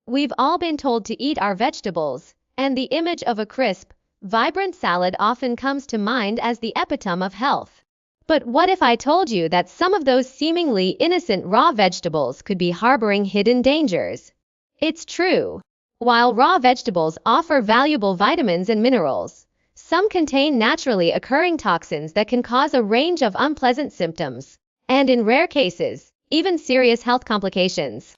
We've all been told to eat our vegetables, and the image of a crisp, vibrant salad often comes to mind as the epitome of health. But what if I told you that some of those seemingly innocent raw vegetables could be harboring hidden dangers? It's true. While raw vegetables offer valuable vitamins and minerals, some contain naturally occurring toxins that can cause a range of unpleasant symptoms, and in rare cases, even serious health complications.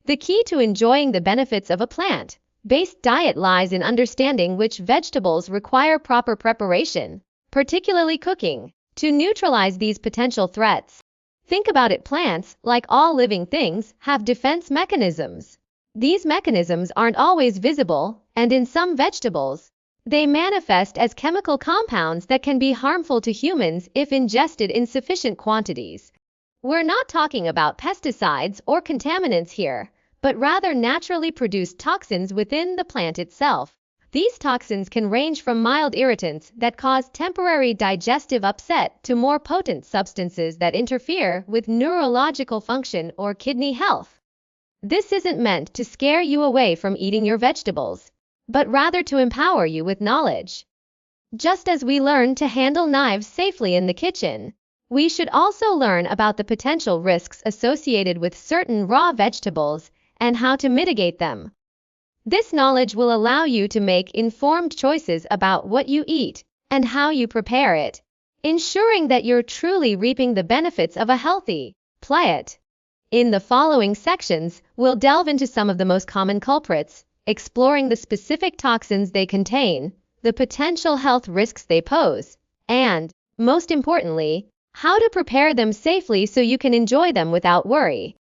The key to enjoying the benefits of a plant-based diet lies in understanding which vegetables require proper preparation, particularly cooking, to neutralize these potential threats. Think about it: plants, like all living things, have defense mechanisms. These mechanisms aren't always visible, and in some vegetables, they manifest as chemical compounds that can be harmful to humans if ingested in sufficient quantities. We're not talking about pesticides or contaminants here, but rather naturally produced toxins within the plant itself. These toxins can range from mild irritants that cause temporary digestive upset to more potent substances that interfere with neurological function or kidney health. This isn't meant to scare you away from eating your vegetables, but rather to empower you with knowledge. Just as we learn to handle knives safely in the kitchen, we should also learn about the potential risks associated with certain raw vegetables and how to mitigate them. This knowledge will allow you to make informed choices about what you eat and how you prepare it, ensuring that you're truly reaping the benefits of a healthy diet. In the following sections, we'll delve into some of the most common culprits, exploring the specific toxins they contain, the potential health risks they pose, and, most importantly, how to prepare them safely so you can enjoy them without worry.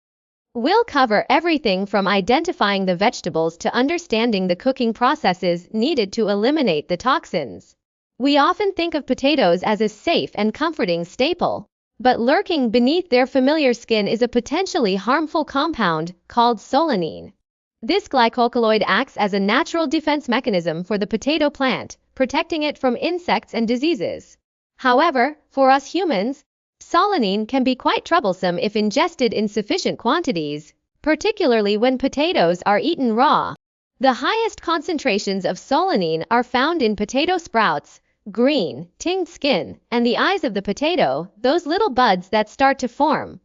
We'll cover everything from identifying the vegetables to understanding the cooking processes needed to eliminate the toxins. We often think of potatoes as a safe and comforting staple, but lurking beneath their familiar skin is a potentially harmful compound called solanine. This glycoalkaloid acts as a natural defense mechanism for the potato plant, protecting it from insects and diseases. However, for us humans, solanine can be quite troublesome if ingested in sufficient quantities, particularly when potatoes are eaten raw. The highest concentrations of solanine are found in potato sprouts, green, tinged skin, and the eyes of the potato, those little buds that start to form.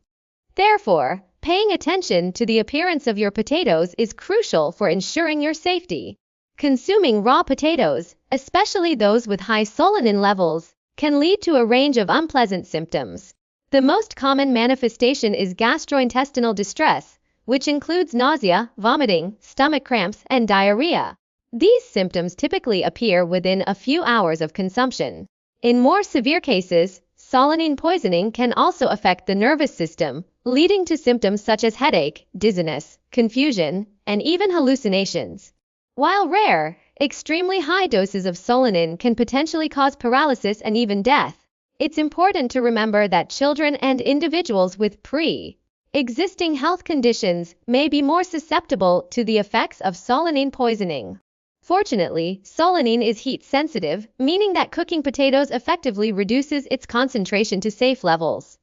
Therefore, paying attention to the appearance of your potatoes is crucial for ensuring your safety. Consuming raw potatoes, especially those with high solanine levels, can lead to a range of unpleasant symptoms. The most common manifestation is gastrointestinal distress, which includes nausea, vomiting, stomach cramps, and diarrhea. These symptoms typically appear within a few hours of consumption. In more severe cases, solanine poisoning can also affect the nervous system, leading to symptoms such as headache, dizziness, confusion, and even hallucinations. While rare, extremely high doses of solanine can potentially cause paralysis and even death. It's important to remember that children and individuals with pre-existing health conditions may be more susceptible to the effects of solanine poisoning. Fortunately, solanine is heat sensitive, meaning that cooking potatoes effectively reduces its concentration to safe levels.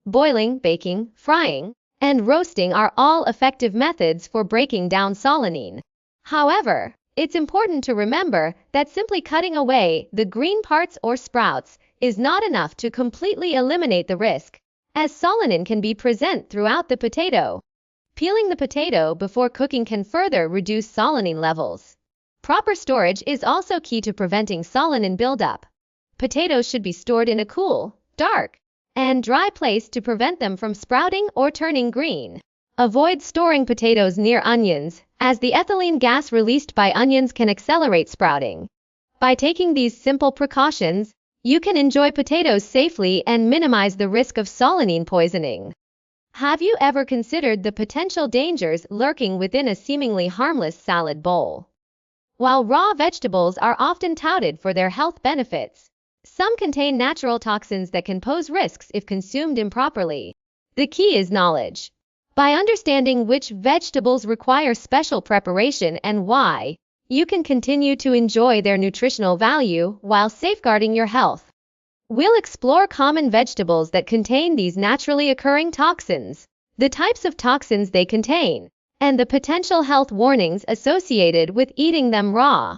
Boiling, baking, frying, and roasting are all effective methods for breaking down solanine. However, it's important to remember that simply cutting away the green parts or sprouts is not enough to completely eliminate the risk, as solanine can be present throughout the potato. Peeling the potato before cooking can further reduce solanine levels. Proper storage is also key to preventing solanine buildup. Potatoes should be stored in a cool, dark, and dry place to prevent them from sprouting or turning green. Avoid storing potatoes near onions, as the ethylene gas released by onions can accelerate sprouting. By taking these simple precautions, you can enjoy potatoes safely and minimize the risk of solanine poisoning. Have you ever considered the potential dangers lurking within a seemingly harmless salad bowl? While raw vegetables are often touted for their health benefits, some contain natural toxins that can pose risks if consumed improperly. The key is knowledge. By understanding which vegetables require special preparation and why, you can continue to enjoy their nutritional value while safeguarding your health. We'll explore common vegetables that contain these naturally occurring toxins, the types of toxins they contain, and the potential health warnings associated with eating them raw.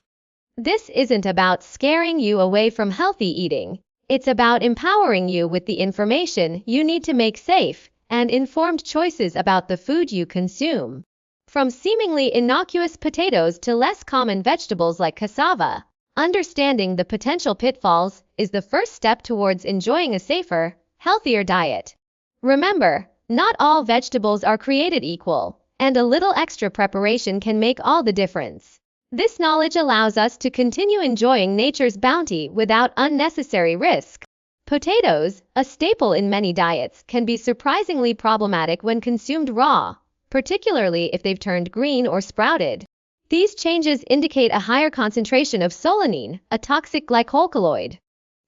This isn't about scaring you away from healthy eating. It's about empowering you with the information you need to make safe and informed choices about the food you consume. From seemingly innocuous potatoes to less common vegetables like cassava, understanding the potential pitfalls is the first step towards enjoying a safer, healthier diet. Remember, not all vegetables are created equal, and a little extra preparation can make all the difference. This knowledge allows us to continue enjoying nature's bounty without unnecessary risk. Potatoes, a staple in many diets, can be surprisingly problematic when consumed raw, particularly if they've turned green or sprouted. These changes indicate a higher concentration of solanine, a toxic glycoalkaloid.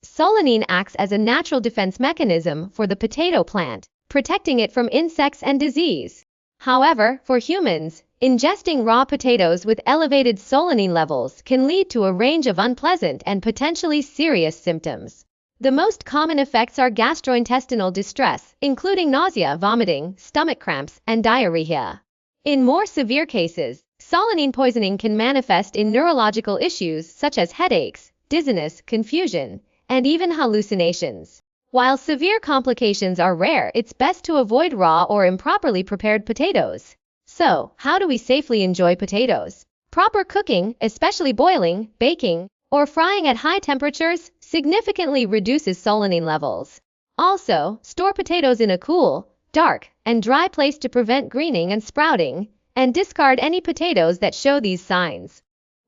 Solanine acts as a natural defense mechanism for the potato plant, protecting it from insects and disease. However, for humans, ingesting raw potatoes with elevated solanine levels can lead to a range of unpleasant and potentially serious symptoms. The most common effects are gastrointestinal distress, including nausea, vomiting, stomach cramps, and diarrhea. In more severe cases, solanine poisoning can manifest in neurological issues such as headaches, dizziness, confusion, and even hallucinations. While severe complications are rare, it's best to avoid raw or improperly prepared potatoes. So, how do we safely enjoy potatoes? Proper cooking, especially boiling, baking, or frying at high temperatures, significantly reduces solanine levels. Also, store potatoes in a cool, dark, and dry place to prevent greening and sprouting, and discard any potatoes that show these signs.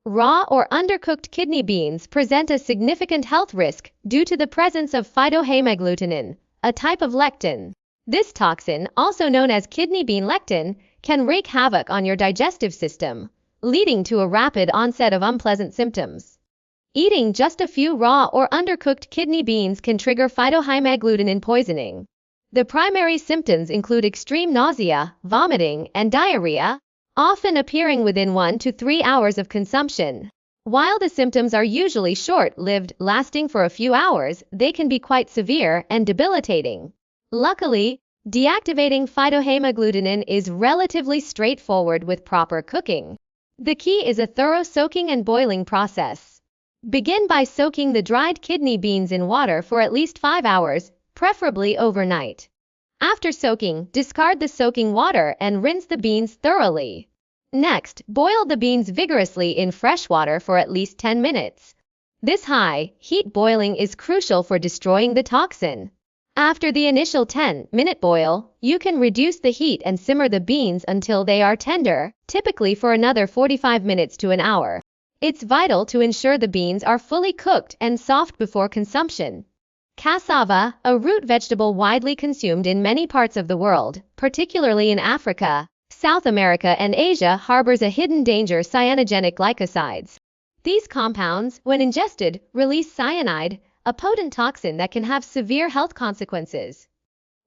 Raw or undercooked kidney beans present a significant health risk due to the presence of phytohaemagglutinin, a type of lectin. This toxin, also known as kidney bean lectin, can wreak havoc on your digestive system, leading to a rapid onset of unpleasant symptoms. Eating just a few raw or undercooked kidney beans can trigger phytohaemagglutinin poisoning. The primary symptoms include extreme nausea, vomiting, and diarrhea, often appearing within 1 to 3 hours of consumption. While the symptoms are usually short-lived, lasting for a few hours, they can be quite severe and debilitating. Luckily, deactivating phytohaemagglutinin is relatively straightforward with proper cooking. The key is a thorough soaking and boiling process. Begin by soaking the dried kidney beans in water for at least 5 hours, preferably overnight. After soaking, discard the soaking water and rinse the beans thoroughly. Next, boil the beans vigorously in fresh water for at least 10 minutes. This high-heat boiling is crucial for destroying the toxin. After the initial 10-minute boil, you can reduce the heat and simmer the beans until they are tender, typically for another 45 minutes to an hour. It's vital to ensure the beans are fully cooked and soft before consumption. Cassava, a root vegetable widely consumed in many parts of the world, particularly in Africa, South America, and Asia, harbors a hidden danger: cyanogenic glycosides. These compounds, when ingested, release cyanide, a potent toxin that can have severe health consequences.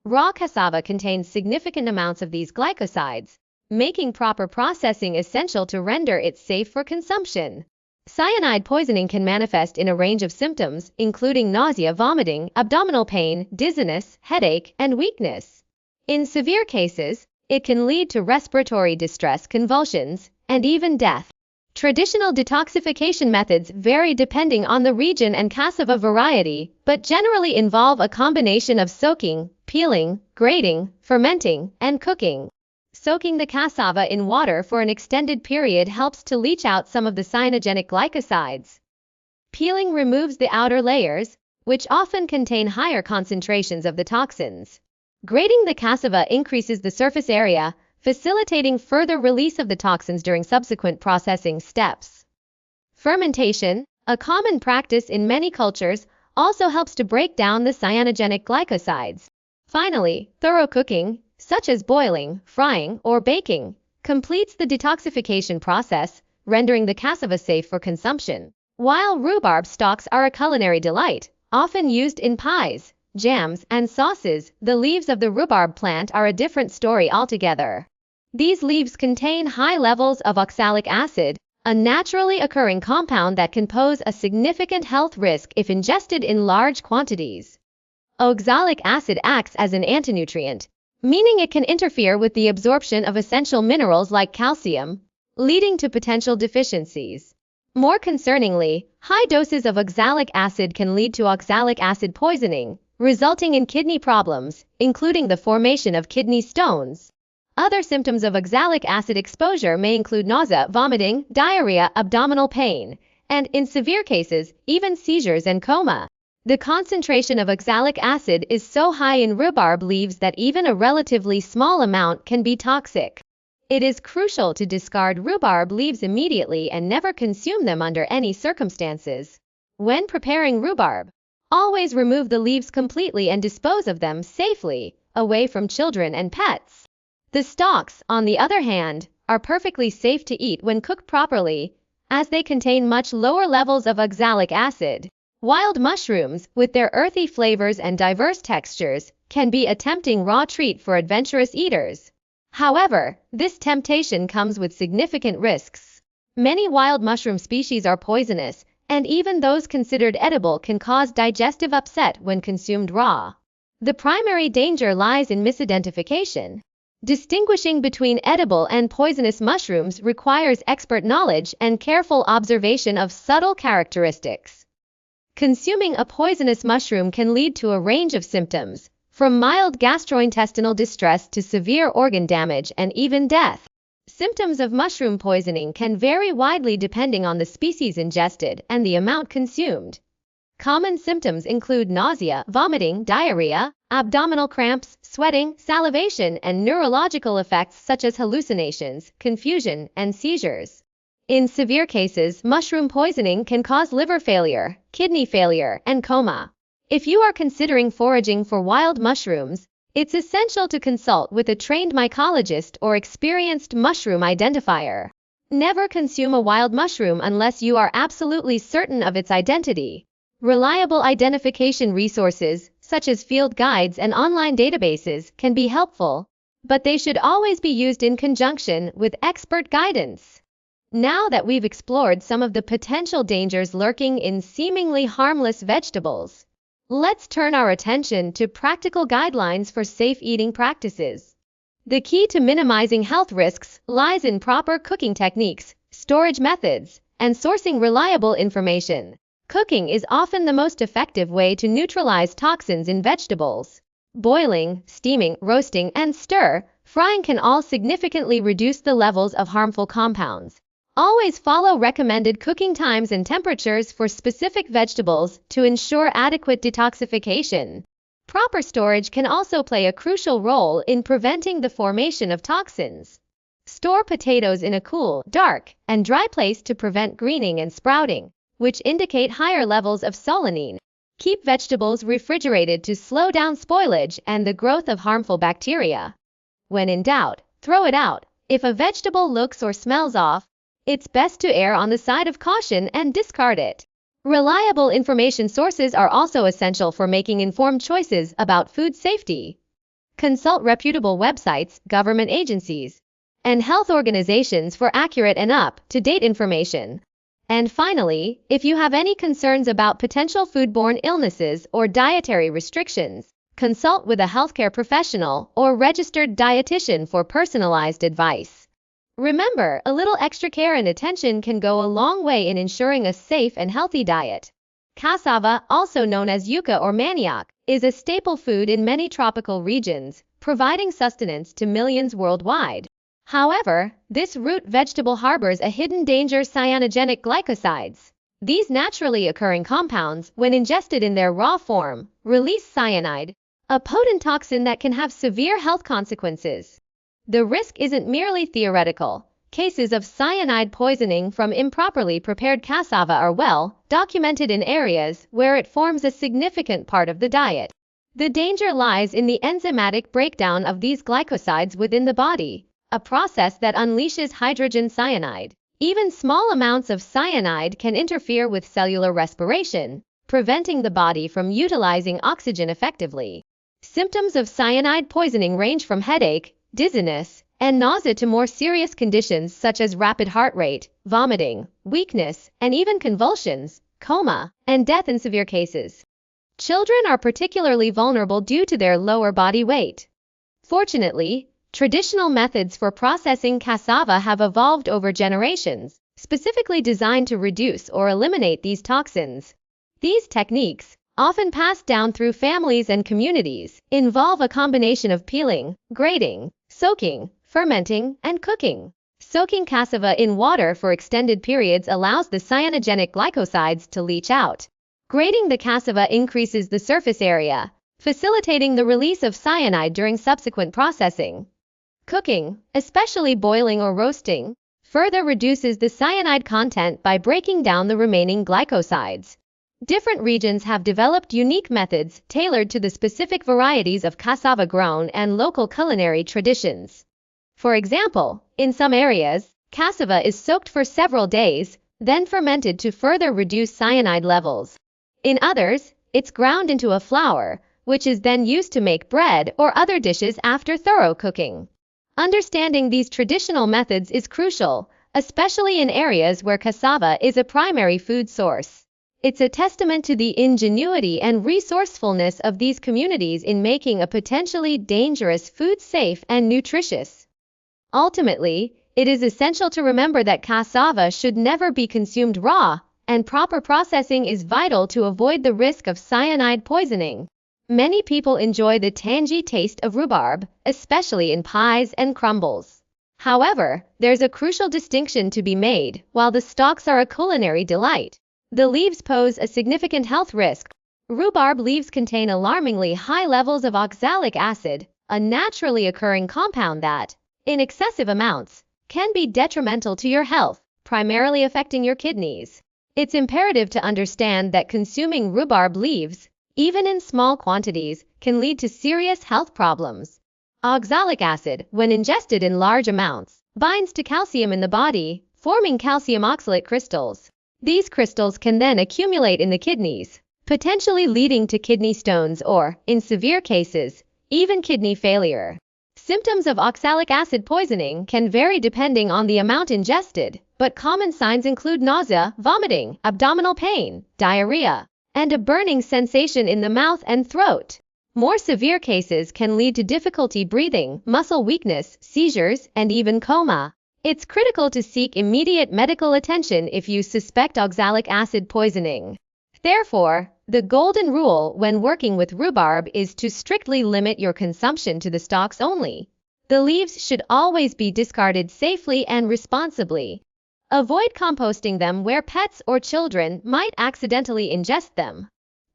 Raw cassava contains significant amounts of these glycosides, making proper processing essential to render it safe for consumption. Cyanide poisoning can manifest in a range of symptoms, including nausea, vomiting, abdominal pain, dizziness, headache, and weakness. In severe cases, it can lead to respiratory distress, convulsions, and even death. Traditional detoxification methods vary depending on the region and cassava variety, but generally involve a combination of soaking, peeling, grating, fermenting, and cooking. Soaking the cassava in water for an extended period helps to leach out some of the cyanogenic glycosides. Peeling removes the outer layers, which often contain higher concentrations of the toxins. Grating the cassava increases the surface area, facilitating further release of the toxins during subsequent processing steps. Fermentation, a common practice in many cultures, also helps to break down the cyanogenic glycosides. Finally, thorough cooking, such as boiling, frying, or baking, completes the detoxification process, rendering the cassava safe for consumption. While rhubarb stalks are a culinary delight, often used in pies, jams, and sauces, the leaves of the rhubarb plant are a different story altogether. These leaves contain high levels of oxalic acid, a naturally occurring compound that can pose a significant health risk if ingested in large quantities. Oxalic acid acts as an antinutrient, meaning it can interfere with the absorption of essential minerals like calcium, leading to potential deficiencies. More concerningly, high doses of oxalic acid can lead to oxalic acid poisoning, resulting in kidney problems, including the formation of kidney stones. Other symptoms of oxalic acid exposure may include nausea, vomiting, diarrhea, abdominal pain, and, in severe cases, even seizures and coma. The concentration of oxalic acid is so high in rhubarb leaves that even a relatively small amount can be toxic. It is crucial to discard rhubarb leaves immediately and never consume them under any circumstances. When preparing rhubarb, always remove the leaves completely and dispose of them safely, away from children and pets. The stalks, on the other hand, are perfectly safe to eat when cooked properly, as they contain much lower levels of oxalic acid. Wild mushrooms, with their earthy flavors and diverse textures, can be a tempting raw treat for adventurous eaters. However, this temptation comes with significant risks. Many wild mushroom species are poisonous, and even those considered edible can cause digestive upset when consumed raw. The primary danger lies in misidentification. Distinguishing between edible and poisonous mushrooms requires expert knowledge and careful observation of subtle characteristics. Consuming a poisonous mushroom can lead to a range of symptoms, from mild gastrointestinal distress to severe organ damage and even death. Symptoms of mushroom poisoning can vary widely depending on the species ingested and the amount consumed. Common symptoms include nausea, vomiting, diarrhea, abdominal cramps, sweating, salivation, and neurological effects such as hallucinations, confusion, and seizures. In severe cases, mushroom poisoning can cause liver failure, kidney failure, and coma. If you are considering foraging for wild mushrooms, it's essential to consult with a trained mycologist or experienced mushroom identifier. Never consume a wild mushroom unless you are absolutely certain of its identity. Reliable identification resources, such as field guides and online databases, can be helpful, but they should always be used in conjunction with expert guidance. Now that we've explored some of the potential dangers lurking in seemingly harmless vegetables, let's turn our attention to practical guidelines for safe eating practices. The key to minimizing health risks lies in proper cooking techniques, storage methods, and sourcing reliable information. Cooking is often the most effective way to neutralize toxins in vegetables. Boiling, steaming, roasting, and stir-frying can all significantly reduce the levels of harmful compounds. Always follow recommended cooking times and temperatures for specific vegetables to ensure adequate detoxification. Proper storage can also play a crucial role in preventing the formation of toxins. Store potatoes in a cool, dark, and dry place to prevent greening and sprouting, which indicate higher levels of solanine. Keep vegetables refrigerated to slow down spoilage and the growth of harmful bacteria. When in doubt, throw it out. If a vegetable looks or smells off, it's best to err on the side of caution and discard it. Reliable information sources are also essential for making informed choices about food safety. Consult reputable websites, government agencies, and health organizations for accurate and up-to-date information. And finally, if you have any concerns about potential foodborne illnesses or dietary restrictions, consult with a healthcare professional or registered dietitian for personalized advice. Remember, a little extra care and attention can go a long way in ensuring a safe and healthy diet. Cassava, also known as yuca or manioc, is a staple food in many tropical regions, providing sustenance to millions worldwide. However, this root vegetable harbors a hidden danger: cyanogenic glycosides. These naturally occurring compounds, when ingested in their raw form, release cyanide, a potent toxin that can have severe health consequences. The risk isn't merely theoretical. Cases of cyanide poisoning from improperly prepared cassava are well documented in areas where it forms a significant part of the diet. The danger lies in the enzymatic breakdown of these glycosides within the body, a process that unleashes hydrogen cyanide. Even small amounts of cyanide can interfere with cellular respiration, preventing the body from utilizing oxygen effectively. Symptoms of cyanide poisoning range from headache, dizziness, and nausea to more serious conditions such as rapid heart rate, vomiting, weakness, and even convulsions, coma, and death in severe cases. Children are particularly vulnerable due to their lower body weight. Fortunately, traditional methods for processing cassava have evolved over generations, specifically designed to reduce or eliminate these toxins. These techniques, often passed down through families and communities, involve a combination of peeling, grating, soaking, fermenting, and cooking. Soaking cassava in water for extended periods allows the cyanogenic glycosides to leach out. Grating the cassava increases the surface area, facilitating the release of cyanide during subsequent processing. Cooking, especially boiling or roasting, further reduces the cyanide content by breaking down the remaining glycosides. Different regions have developed unique methods tailored to the specific varieties of cassava grown and local culinary traditions. For example, in some areas, cassava is soaked for several days, then fermented to further reduce cyanide levels. In others, it's ground into a flour, which is then used to make bread or other dishes after thorough cooking. Understanding these traditional methods is crucial, especially in areas where cassava is a primary food source. It's a testament to the ingenuity and resourcefulness of these communities in making a potentially dangerous food safe and nutritious. Ultimately, it is essential to remember that cassava should never be consumed raw, and proper processing is vital to avoid the risk of cyanide poisoning. Many people enjoy the tangy taste of rhubarb, especially in pies and crumbles. However, there's a crucial distinction to be made. While the stalks are a culinary delight, the leaves pose a significant health risk. Rhubarb leaves contain alarmingly high levels of oxalic acid, a naturally occurring compound that, in excessive amounts, can be detrimental to your health, primarily affecting your kidneys. It's imperative to understand that consuming rhubarb leaves, even in small quantities, can lead to serious health problems. Oxalic acid, when ingested in large amounts, binds to calcium in the body, forming calcium oxalate crystals. These crystals can then accumulate in the kidneys, potentially leading to kidney stones or, in severe cases, even kidney failure. Symptoms of oxalic acid poisoning can vary depending on the amount ingested, but common signs include nausea, vomiting, abdominal pain, diarrhea, and a burning sensation in the mouth and throat. More severe cases can lead to difficulty breathing, muscle weakness, seizures, and even coma. It's critical to seek immediate medical attention if you suspect oxalic acid poisoning. Therefore, the golden rule when working with rhubarb is to strictly limit your consumption to the stalks only. The leaves should always be discarded safely and responsibly. Avoid composting them where pets or children might accidentally ingest them.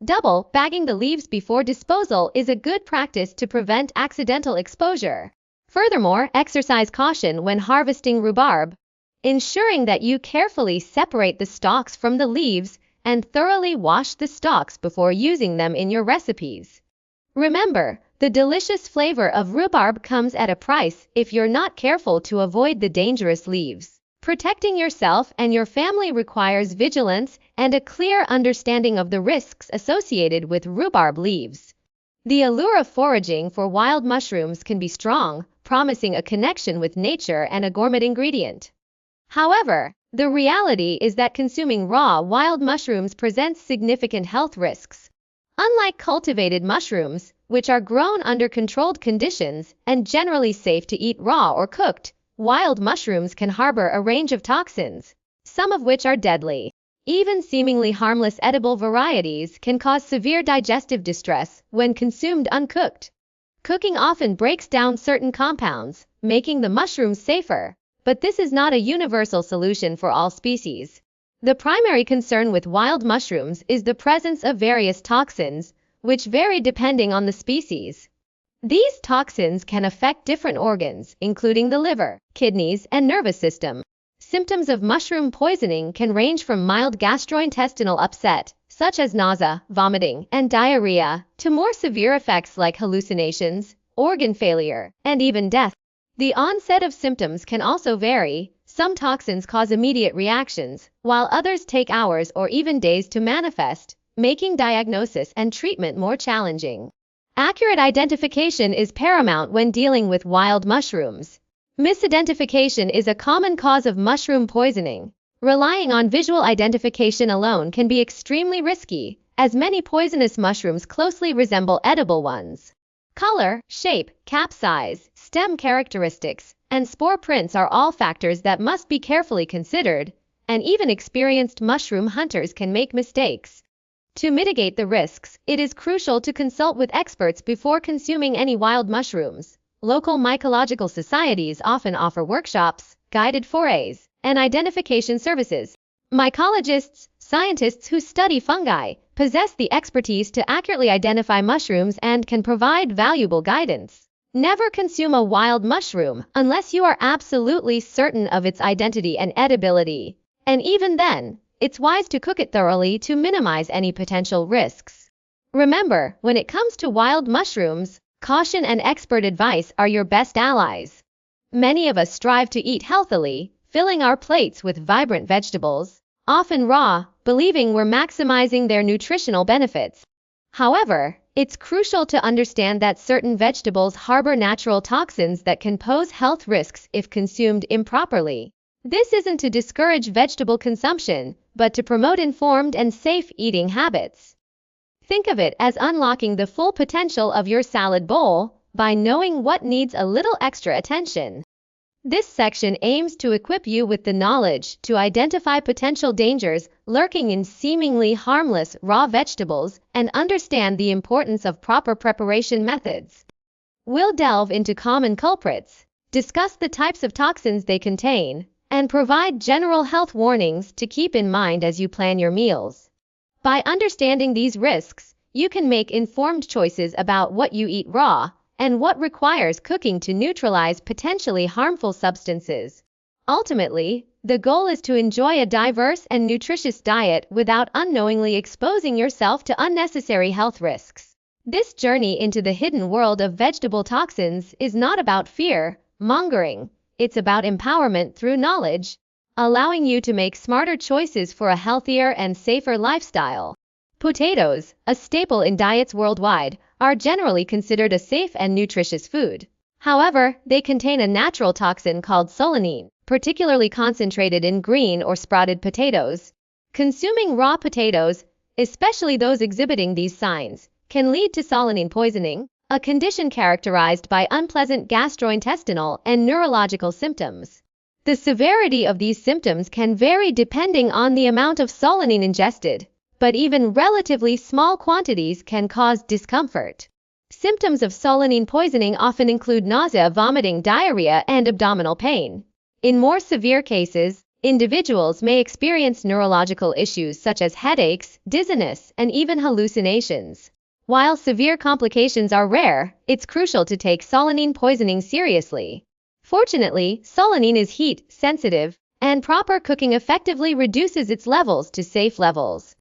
Double bagging the leaves before disposal is a good practice to prevent accidental exposure. Furthermore, exercise caution when harvesting rhubarb, ensuring that you carefully separate the stalks from the leaves and thoroughly wash the stalks before using them in your recipes. Remember, the delicious flavor of rhubarb comes at a price if you're not careful to avoid the dangerous leaves. Protecting yourself and your family requires vigilance and a clear understanding of the risks associated with rhubarb leaves. The allure of foraging for wild mushrooms can be strong, promising a connection with nature and a gourmet ingredient. However, the reality is that consuming raw wild mushrooms presents significant health risks. Unlike cultivated mushrooms, which are grown under controlled conditions and generally safe to eat raw or cooked, wild mushrooms can harbor a range of toxins, some of which are deadly. Even seemingly harmless edible varieties can cause severe digestive distress when consumed uncooked. Cooking often breaks down certain compounds, making the mushrooms safer, but this is not a universal solution for all species. The primary concern with wild mushrooms is the presence of various toxins, which vary depending on the species. These toxins can affect different organs, including the liver, kidneys, and nervous system. Symptoms of mushroom poisoning can range from mild gastrointestinal upset, such as nausea, vomiting, and diarrhea, to more severe effects like hallucinations, organ failure, and even death. The onset of symptoms can also vary. Some toxins cause immediate reactions, while others take hours or even days to manifest, making diagnosis and treatment more challenging. Accurate identification is paramount when dealing with wild mushrooms. Misidentification is a common cause of mushroom poisoning. Relying on visual identification alone can be extremely risky, as many poisonous mushrooms closely resemble edible ones. Color, shape, cap size, stem characteristics, and spore prints are all factors that must be carefully considered, and even experienced mushroom hunters can make mistakes. To mitigate the risks, it is crucial to consult with experts before consuming any wild mushrooms. Local mycological societies often offer workshops, guided forays, and identification services. Mycologists, scientists who study fungi, possess the expertise to accurately identify mushrooms and can provide valuable guidance. Never consume a wild mushroom unless you are absolutely certain of its identity and edibility. And even then, it's wise to cook it thoroughly to minimize any potential risks. Remember, when it comes to wild mushrooms, caution and expert advice are your best allies. Many of us strive to eat healthily, filling our plates with vibrant vegetables, often raw, believing we're maximizing their nutritional benefits. However, it's crucial to understand that certain vegetables harbor natural toxins that can pose health risks if consumed improperly. This isn't to discourage vegetable consumption, but to promote informed and safe eating habits. Think of it as unlocking the full potential of your salad bowl by knowing what needs a little extra attention. This section aims to equip you with the knowledge to identify potential dangers lurking in seemingly harmless raw vegetables and understand the importance of proper preparation methods. We'll delve into common culprits, discuss the types of toxins they contain, and provide general health warnings to keep in mind as you plan your meals. By understanding these risks, you can make informed choices about what you eat raw and what requires cooking to neutralize potentially harmful substances. Ultimately, the goal is to enjoy a diverse and nutritious diet without unknowingly exposing yourself to unnecessary health risks. This journey into the hidden world of vegetable toxins is not about fear mongering, it's about empowerment through knowledge, allowing you to make smarter choices for a healthier and safer lifestyle. Potatoes, a staple in diets worldwide, are generally considered a safe and nutritious food. However, they contain a natural toxin called solanine, particularly concentrated in green or sprouted potatoes. Consuming raw potatoes, especially those exhibiting these signs, can lead to solanine poisoning, a condition characterized by unpleasant gastrointestinal and neurological symptoms. The severity of these symptoms can vary depending on the amount of solanine ingested, but even relatively small quantities can cause discomfort. Symptoms of solanine poisoning often include nausea, vomiting, diarrhea, and abdominal pain. In more severe cases, individuals may experience neurological issues such as headaches, dizziness, and even hallucinations. While severe complications are rare, it's crucial to take solanine poisoning seriously. Fortunately, solanine is heat sensitive, and proper cooking effectively reduces its levels to safe levels.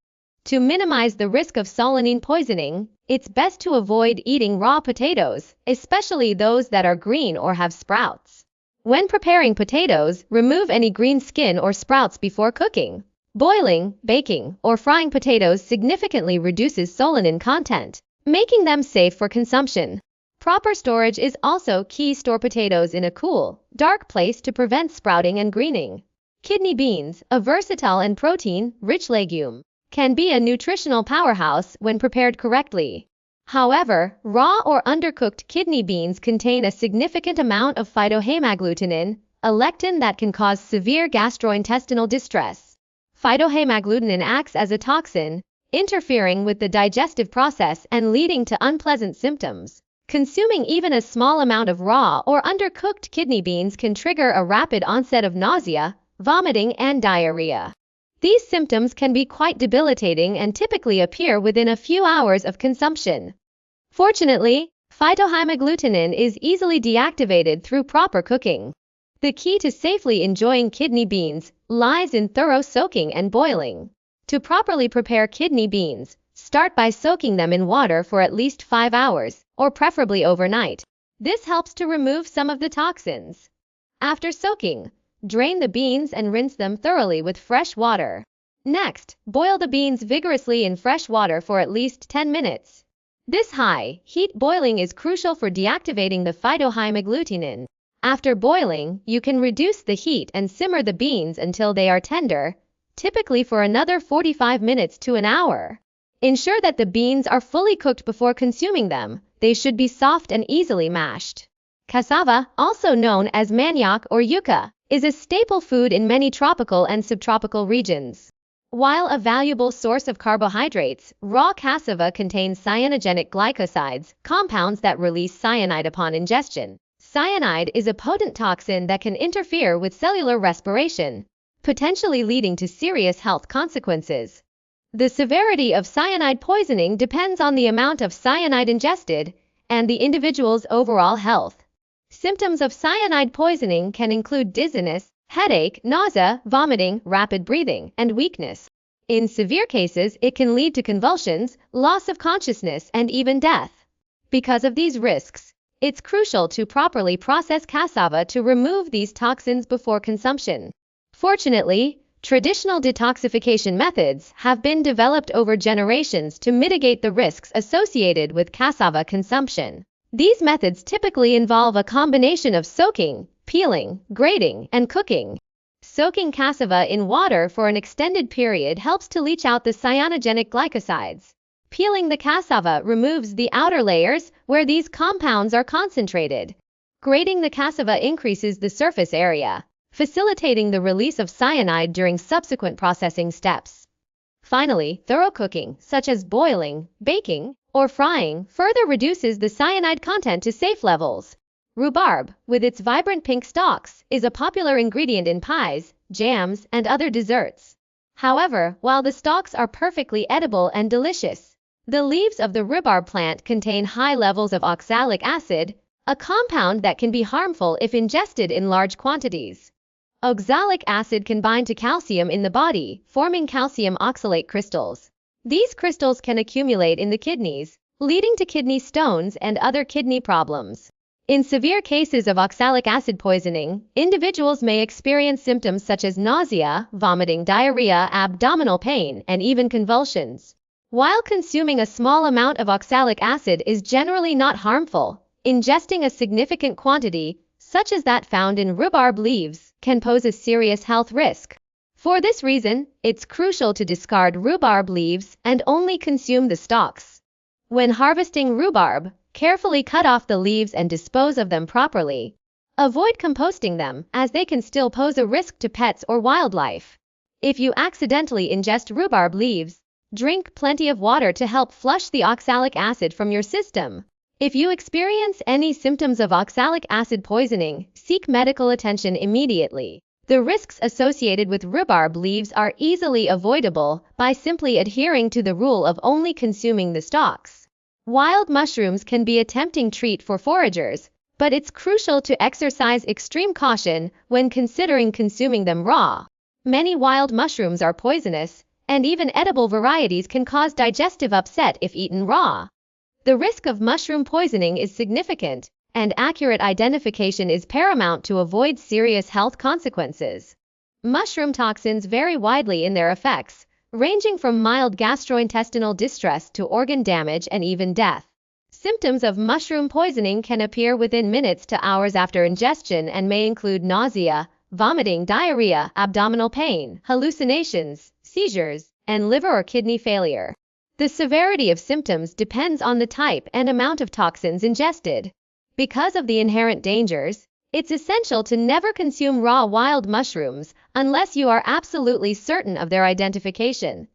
To minimize the risk of solanine poisoning, it's best to avoid eating raw potatoes, especially those that are green or have sprouts. When preparing potatoes, remove any green skin or sprouts before cooking. Boiling, baking, or frying potatoes significantly reduces solanine content, making them safe for consumption. Proper storage is also key. Store potatoes in a cool, dark place to prevent sprouting and greening. Kidney beans, a versatile and protein-rich legume, can be a nutritional powerhouse when prepared correctly. However, raw or undercooked kidney beans contain a significant amount of phytohaemagglutinin, a lectin that can cause severe gastrointestinal distress. Phytohaemagglutinin acts as a toxin, interfering with the digestive process and leading to unpleasant symptoms. Consuming even a small amount of raw or undercooked kidney beans can trigger a rapid onset of nausea, vomiting, and diarrhea. These symptoms can be quite debilitating and typically appear within a few hours of consumption. Fortunately, phytohaemagglutinin is easily deactivated through proper cooking. The key to safely enjoying kidney beans lies in thorough soaking and boiling. To properly prepare kidney beans, start by soaking them in water for at least 5 hours, or preferably overnight. This helps to remove some of the toxins. After soaking, drain the beans and rinse them thoroughly with fresh water. Next, boil the beans vigorously in fresh water for at least 10 minutes. This high heat boiling is crucial for deactivating the phytohaemagglutinin. After boiling, you can reduce the heat and simmer the beans until they are tender, typically for another 45 minutes to an hour. Ensure that the beans are fully cooked before consuming them. they should be soft and easily mashed. Cassava, also known as manioc or yuca, is a staple food in many tropical and subtropical regions. While a valuable source of carbohydrates, raw cassava contains cyanogenic glycosides, compounds that release cyanide upon ingestion. Cyanide is a potent toxin that can interfere with cellular respiration, potentially leading to serious health consequences. The severity of cyanide poisoning depends on the amount of cyanide ingested and the individual's overall health. Symptoms of cyanide poisoning can include dizziness, headache, nausea, vomiting, rapid breathing, and weakness. In severe cases, it can lead to convulsions, loss of consciousness, and even death. Because of these risks, it's crucial to properly process cassava to remove these toxins before consumption. Fortunately, traditional detoxification methods have been developed over generations to mitigate the risks associated with cassava consumption. These methods typically involve a combination of soaking, peeling, grating, and cooking. Soaking cassava in water for an extended period helps to leach out the cyanogenic glycosides. Peeling the cassava removes the outer layers where these compounds are concentrated. Grating the cassava increases the surface area, facilitating the release of cyanide during subsequent processing steps. Finally, thorough cooking, such as boiling, baking, or frying, further reduces the cyanide content to safe levels. Rhubarb, with its vibrant pink stalks, is a popular ingredient in pies, jams, and other desserts. However, while the stalks are perfectly edible and delicious, the leaves of the rhubarb plant contain high levels of oxalic acid, a compound that can be harmful if ingested in large quantities. Oxalic acid can bind to calcium in the body, forming calcium oxalate crystals. These crystals can accumulate in the kidneys, leading to kidney stones and other kidney problems. In severe cases of oxalic acid poisoning, individuals may experience symptoms such as nausea, vomiting, diarrhea, abdominal pain, and even convulsions. While consuming a small amount of oxalic acid is generally not harmful, ingesting a significant quantity, such as that found in rhubarb leaves, can pose a serious health risk. For this reason, it's crucial to discard rhubarb leaves and only consume the stalks. When harvesting rhubarb, carefully cut off the leaves and dispose of them properly. Avoid composting them, as they can still pose a risk to pets or wildlife. If you accidentally ingest rhubarb leaves, drink plenty of water to help flush the oxalic acid from your system. If you experience any symptoms of oxalic acid poisoning, seek medical attention immediately. The risks associated with rhubarb leaves are easily avoidable by simply adhering to the rule of only consuming the stalks. Wild mushrooms can be a tempting treat for foragers, but it's crucial to exercise extreme caution when considering consuming them raw. Many wild mushrooms are poisonous, and even edible varieties can cause digestive upset if eaten raw. The risk of mushroom poisoning is significant, and accurate identification is paramount to avoid serious health consequences. Mushroom toxins vary widely in their effects, ranging from mild gastrointestinal distress to organ damage and even death. Symptoms of mushroom poisoning can appear within minutes to hours after ingestion and may include nausea, vomiting, diarrhea, abdominal pain, hallucinations, seizures, and liver or kidney failure. The severity of symptoms depends on the type and amount of toxins ingested. Because of the inherent dangers, it's essential to never consume raw wild mushrooms unless you are absolutely certain of their identification.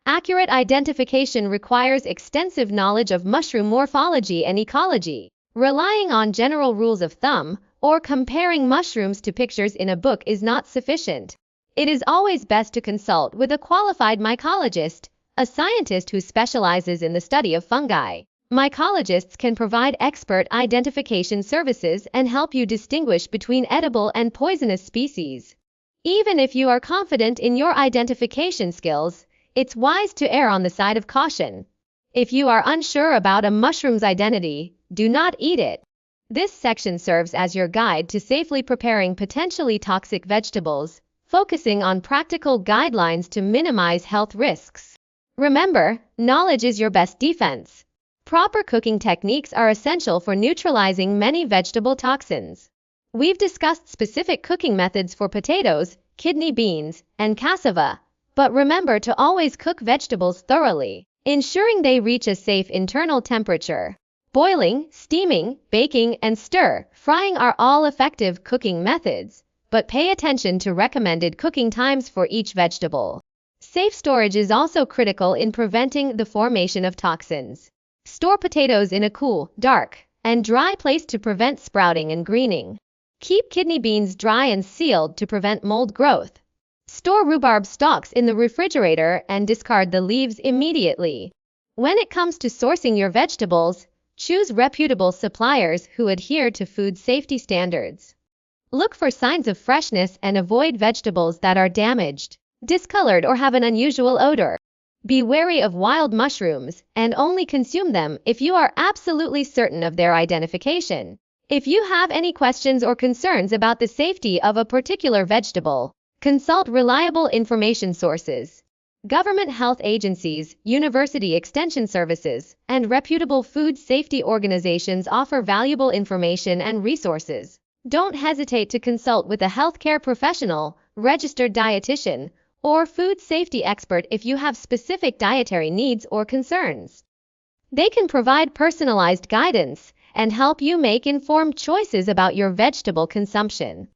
Accurate identification requires extensive knowledge of mushroom morphology and ecology. Relying on general rules of thumb or comparing mushrooms to pictures in a book is not sufficient. It is always best to consult with a qualified mycologist, a scientist who specializes in the study of fungi. Mycologists can provide expert identification services and help you distinguish between edible and poisonous species. Even if you are confident in your identification skills, it's wise to err on the side of caution. If you are unsure about a mushroom's identity, do not eat it. This section serves as your guide to safely preparing potentially toxic vegetables, focusing on practical guidelines to minimize health risks. Remember, knowledge is your best defense. Proper cooking techniques are essential for neutralizing many vegetable toxins. We've discussed specific cooking methods for potatoes, kidney beans, and cassava, but remember to always cook vegetables thoroughly, ensuring they reach a safe internal temperature. Boiling, steaming, baking, and stir-frying are all effective cooking methods, but pay attention to recommended cooking times for each vegetable. Safe storage is also critical in preventing the formation of toxins. Store potatoes in a cool, dark, and dry place to prevent sprouting and greening. Keep kidney beans dry and sealed to prevent mold growth. Store rhubarb stalks in the refrigerator and discard the leaves immediately. When it comes to sourcing your vegetables, choose reputable suppliers who adhere to food safety standards. Look for signs of freshness and avoid vegetables that are damaged, discolored, or have an unusual odor. Be wary of wild mushrooms and only consume them if you are absolutely certain of their identification. If you have any questions or concerns about the safety of a particular vegetable, consult reliable information sources. Government health agencies, university extension services, and reputable food safety organizations offer valuable information and resources. Don't hesitate to consult with a healthcare professional, registered dietitian, or food safety expert if you have specific dietary needs or concerns. They can provide personalized guidance and help you make informed choices about your vegetable consumption.